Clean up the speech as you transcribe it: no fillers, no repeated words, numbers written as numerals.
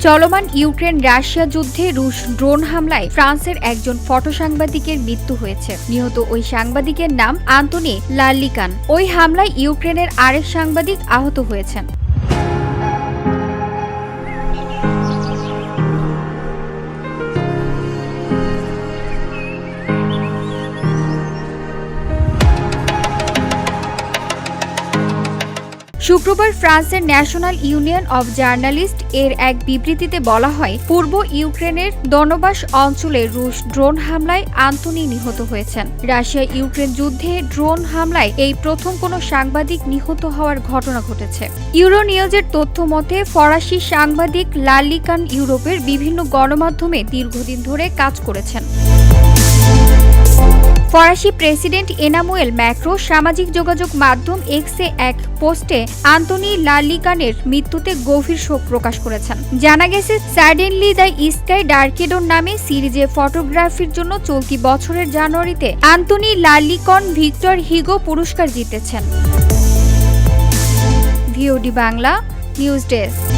চলমান Ukraine Russia যুদ্ধে রুশ ড্রোন হামলায় ফ্রান্সের একজন ফটো সাংবাদিকের মৃত্যু হয়েছে। নিহত ওই সাংবাদিকের নাম আন্তনি লারলিকান। ওই হামলায় ইউক্রেনের আরেক সাংবাদিক আহত হয়েছেন। শুক্রবার ফ্রান্সের ন্যাশনাল ইউনিয়ন অব জার্নালিস্ট এর এক বিবৃতিতে বলা হয়, পূর্ব ইউক্রেনের দনবাস অঞ্চলে রুশ ড্রোন হামলায় আন্তনি নিহত হয়েছেন। রাশিয়া ইউক্রেন যুদ্ধে ড্রোন হামলায় এই প্রথম কোনো সাংবাদিক নিহত হওয়ার ঘটনা ঘটেছে। ইউরোনিউজের তথ্য মতে ফরাসি সাংবাদিক লারলিকান ইউরোপের বিভিন্ন গণমাধ্যমে দীর্ঘদিন ধরে কাজ করেছেন। ফরাসি প্রেসিডেন্ট এনামুয়েল ম্যাক্রো সামাজিক যোগাযোগ মাধ্যম এক্সে এক পোস্টে আন্তনি লারলিকানের মৃত্যুতে গভীর শোক প্রকাশ করেছেন। জানা গেছে, সাডেনলি দ্য স্কাই ডার্কেডন নামে সিরিজে ফটোগ্রাফির জন্য চলতি বছরের জানুয়ারিতে আন্তনি লারলিকন ভিক্টর হিগো পুরস্কার জিতেছেন। VOD Bangla news desk.